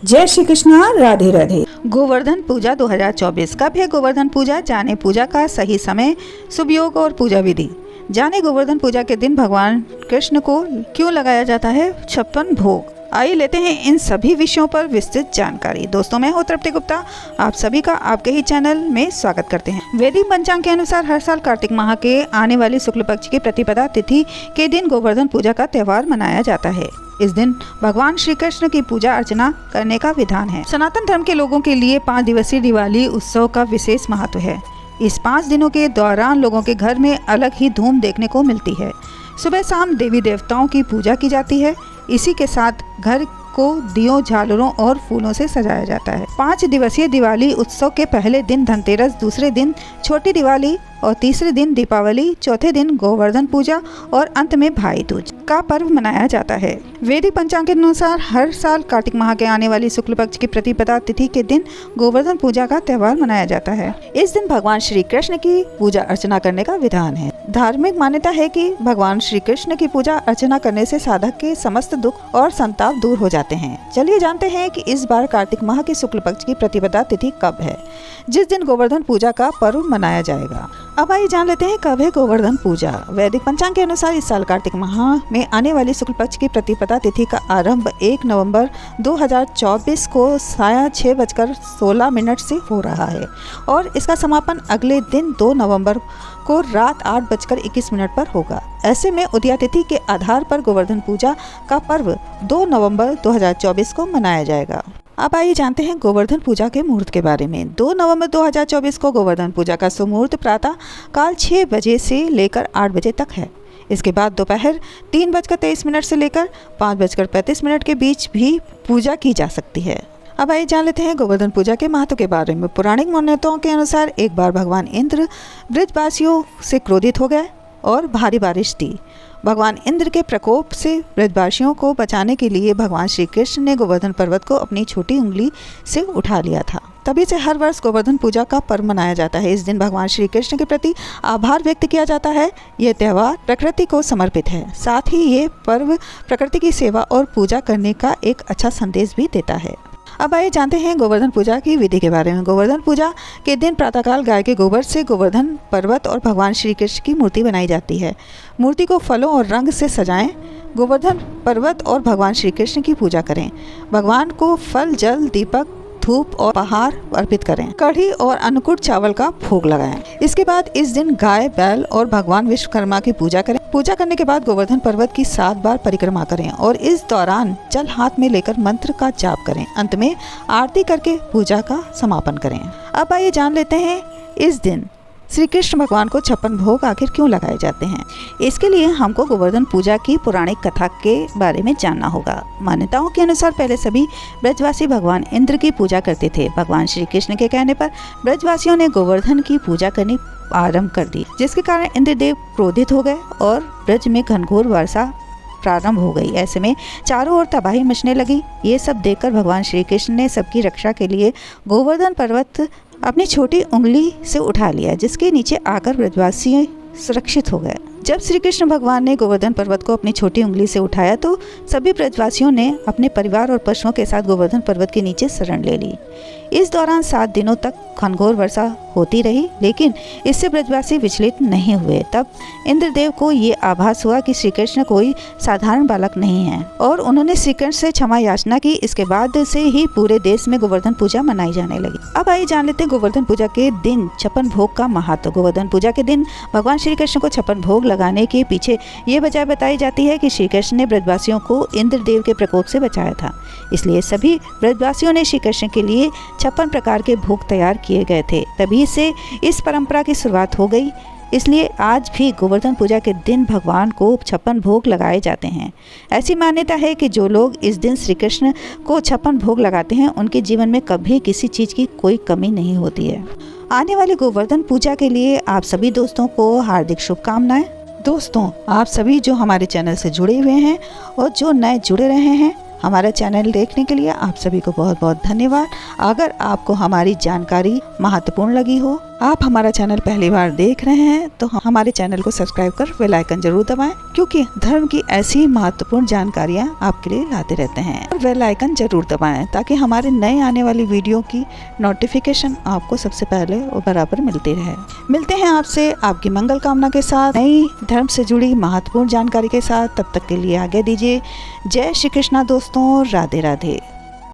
जय श्री कृष्णा, राधे राधे। गोवर्धन पूजा 2024 कब है गोवर्धन पूजा? जाने पूजा का सही समय, शुभ योग और पूजा विधि। जाने गोवर्धन पूजा के दिन भगवान कृष्ण को क्यों लगाया जाता है 56 भोग। आइए लेते हैं इन सभी विषयों पर विस्तृत जानकारी। दोस्तों, मैं हूं तृप्ति गुप्ता, आप सभी का आपके ही चैनल में स्वागत करते हैं। वैदिक पंचांग के अनुसार हर साल कार्तिक माह के आने वाली शुक्ल पक्ष की प्रतिपदा तिथि के दिन गोवर्धन पूजा का त्योहार मनाया जाता है। इस दिन भगवान श्री कृष्ण की पूजा अर्चना करने का विधान है। सनातन धर्म के लोगों के लिए 5 दिवसीय दिवाली उत्सव का विशेष महत्व है। इस 5 दिनों के दौरान लोगों के घर में अलग ही धूम देखने को मिलती है। सुबह शाम देवी देवताओं की पूजा की जाती है। इसी के साथ घर को दियों, झालरों और फूलों से सजाया जाता है। 5 दिवसीय दिवाली उत्सव के पहले दिन धनतेरस, दूसरे दिन छोटी दिवाली और तीसरे दिन दीपावली, चौथे दिन गोवर्धन पूजा और अंत में भाई दूज का पर्व मनाया जाता है। वैदिक पंचांग के अनुसार हर साल कार्तिक माह के आने वाली शुक्ल पक्ष की प्रतिपदा तिथि के दिन गोवर्धन पूजा का त्योहार मनाया जाता है। इस दिन भगवान श्री कृष्ण की पूजा अर्चना करने का विधान है। धार्मिक मान्यता है कि भगवान श्री कृष्ण की पूजा अर्चना करने से साधक के समस्त दुख और संताप दूर हो जाते हैं। चलिए जानते हैं कि इस बार कार्तिक माह की शुक्ल पक्ष की प्रतिपदा तिथि कब है, जिस दिन गोवर्धन पूजा का पर्व मनाया जाएगा। अब आइए जान लेते हैं कब है गोवर्धन पूजा। वैदिक पंचांग के अनुसार इस साल कार्तिक माह में आने वाली शुक्ल पक्ष की प्रतिपदा तिथि का आरंभ 1 नवंबर 2024 को साया 6:16 से हो रहा है और इसका समापन अगले दिन 2 नवंबर को रात 8:21 पर होगा। ऐसे में उदया तिथि के आधार पर गोवर्धन पूजा का पर्व 2 नवंबर 2024 को मनाया जाएगा। अब आइए जानते हैं गोवर्धन पूजा के मुहूर्त के बारे में। 2 नवंबर 2024 को गोवर्धन पूजा का सुमुहूर्त प्रातः काल 6 बजे से लेकर 8 बजे तक है। इसके बाद दोपहर 3:23 से लेकर 5:35 के बीच भी पूजा की जा सकती है। अब आइए जान लेते हैं गोवर्धन पूजा के महत्व के बारे में। पौराणिक मान्यताओं के अनुसार एक बार भगवान इंद्र ब्रजवासियों से क्रोधित हो गए और भारी बारिश थी। भगवान इंद्र के प्रकोप से ब्रजवासियों को बचाने के लिए भगवान श्री कृष्ण ने गोवर्धन पर्वत को अपनी छोटी उंगली से उठा लिया था। तभी से हर वर्ष गोवर्धन पूजा का पर्व मनाया जाता है। इस दिन भगवान श्री कृष्ण के प्रति आभार व्यक्त किया जाता है। यह त्योहार प्रकृति को समर्पित है। साथ ही ये पर्व प्रकृति की सेवा और पूजा करने का एक अच्छा संदेश भी देता है। अब आइए जानते हैं गोवर्धन पूजा की विधि के बारे में। गोवर्धन पूजा के दिन प्रातःकाल गाय के गोबर से गोवर्धन पर्वत और भगवान श्री कृष्ण की मूर्ति बनाई जाती है। मूर्ति को फलों और रंग से सजाएं। गोवर्धन पर्वत और भगवान श्री कृष्ण की पूजा करें। भगवान को फल, जल, दीपक, धूप और उपहार अर्पित करें। कढ़ी और अन्नकूट चावल का भोग लगाएं। इसके बाद इस दिन गाय, बैल और भगवान विश्वकर्मा की पूजा करें। पूजा करने के बाद गोवर्धन पर्वत की 7 बार परिक्रमा करें और इस दौरान जल हाथ में लेकर मंत्र का जाप करें। अंत में आरती करके पूजा का समापन करें। अब आइए जान लेते हैं इस दिन श्री कृष्ण भगवान को 56 भोग आखिर क्यों लगाए जाते हैं। इसके लिए हमको गोवर्धन पूजा की पौराणिक कथा के बारे में जानना होगा। मान्यताओं के अनुसार पहले सभी ब्रजवासी भगवान इंद्र की पूजा करते थे। भगवान श्री कृष्ण के कहने पर ब्रजवासियों ने गोवर्धन की पूजा करनी आरंभ कर दी, जिसके कारण इंद्रदेव क्रोधित हो गए और ब्रज में घनघोर वर्षा प्रारंभ हो गई। ऐसे में चारों ओर तबाही मचने लगी। ये सब देखकर भगवान श्री कृष्ण ने सबकी रक्षा के लिए गोवर्धन पर्वत अपनी छोटी उंगली से उठा लिया, जिसके नीचे आकर ब्रजवासी सुरक्षित हो गए। जब श्री कृष्ण भगवान ने गोवर्धन पर्वत को अपनी छोटी उंगली से उठाया तो सभी ब्रजवासियों ने अपने परिवार और पशुओं के साथ गोवर्धन पर्वत के नीचे शरण ले ली। इस दौरान 7 दिनों तक घनघोर वर्षा होती रही, लेकिन इससे ब्रजवासी विचलित नहीं हुए। तब इंद्रदेव को ये आभास हुआ कि श्री कृष्ण कोई साधारण बालक नहीं है और उन्होंने श्री कृष्ण से क्षमा याचना की। इसके बाद से ही पूरे देश में गोवर्धन पूजा मनाई जाने लगी। अब आइए जान लेते हैं गोवर्धन पूजा के दिन 56 भोग का महत्व। गोवर्धन पूजा के दिन भगवान श्री कृष्ण को 56 भोग लगाने के पीछे ये वजह बताई जाती है कि श्री कृष्ण ने ब्रजवासियों को इंद्रदेव के प्रकोप से बचाया था। इसलिए सभी ब्रजवासियों ने श्री कृष्ण के लिए 56 प्रकार के भोग तैयार किए गए थे। तभी से इस परंपरा की शुरुआत हो गई। इसलिए आज भी गोवर्धन पूजा के दिन भगवान को 56 भोग लगाए जाते हैं। ऐसी मान्यता है कि जो लोग इस दिन श्री कृष्ण को 56 भोग लगाते हैं, उनके जीवन में कभी किसी चीज़ की कोई कमी नहीं होती है। आने वाली गोवर्धन पूजा के लिए आप सभी दोस्तों को हार्दिक शुभकामनाएं। दोस्तों, आप सभी जो हमारे चैनल से जुड़े हुए हैं और जो नए जुड़े रहे हैं, हमारा चैनल देखने के लिए आप सभी को बहुत बहुत धन्यवाद। अगर आपको हमारी जानकारी महत्वपूर्ण लगी हो आप हमारा चैनल पहली बार देख रहे हैं तो हमारे चैनल को सब्सक्राइब कर बेल आइकन जरूर दबाएं, क्योंकि धर्म की ऐसी महत्वपूर्ण जानकारियां आपके लिए लाते रहते हैं। और बेल आइकन जरूर दबाएं ताकि हमारे नए आने वाली वीडियो की नोटिफिकेशन आपको सबसे पहले और बराबर मिलती रहे। मिलते हैं आपसे आपकी मंगल कामना के साथ नई धर्म से जुड़ी महत्वपूर्ण जानकारी के साथ। तब तक के लिए आगे दीजिए। जय श्री कृष्णा दोस्तों, राधे राधे।